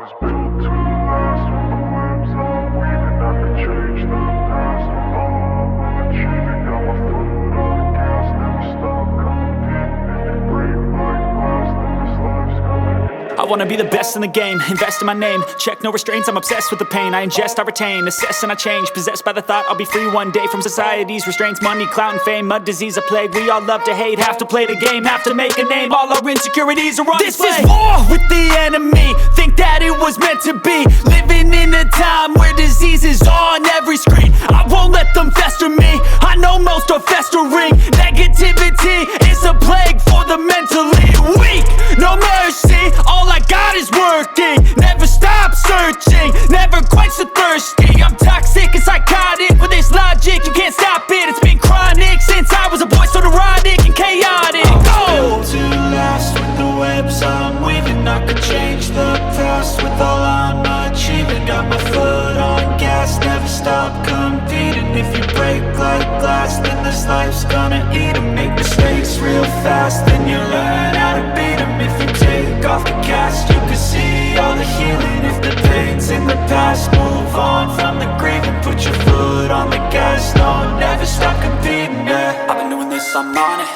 was built to last. With the webs I'm weaving, I could change the past. With all I'm achieving, got my foot on the gas. Never stop competing. If you break like glass, then this life's gonna end. I wanna be the best in the game, invest in my name. Check no restraints, I'm obsessed with the pain. I ingest, I retain, assess and I change. Possessed by the thought I'll be free one day from society's restraints. Money, clout and fame, mud, disease, a plague. We all love to hate, have to play the game, have to make a name. All our insecurities are on display. This is war with the enemy, think that it was meant to be. Living in a time where disease is on every screen. I won't let them fester me, I know most are festering. Negativity is a plague for the mentally weak. No mercy, all I got is working. Never stop searching, never quench the thirsty. I'm toxic and psychotic, with this logic you can't stop it. It's been chronic since I was a boy, so neurotic and chaotic. Built to last. With the webs I'm weaving, I could change the past. With all I'm achieving, got my foot on gas. Never stop competing. If you break like glass, then this life's gonna eat 'em. Make mistakes real fast, then you learn how to beat 'em. If you take off the cast, you can see all the healing. If the pain's in the past, move on from the grieving. Put your foot on the gas, no, never stop competing, yeah. I've been doing this, I'm on it.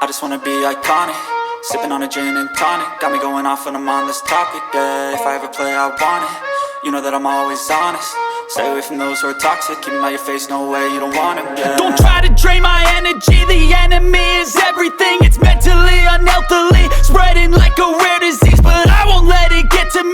I just wanna be iconic. Sipping on a gin and tonic, got me going off when I'm on this topic, yeah. If I ever play, I want it. You know that I'm always honest. Stay away from those who are toxic. Keep them out your face, no way, you don't want it, yeah. Don't try to drain my energy. The enemy is everything. It's mentally, unhealthily, spreading like a rare disease. But I won't let it get to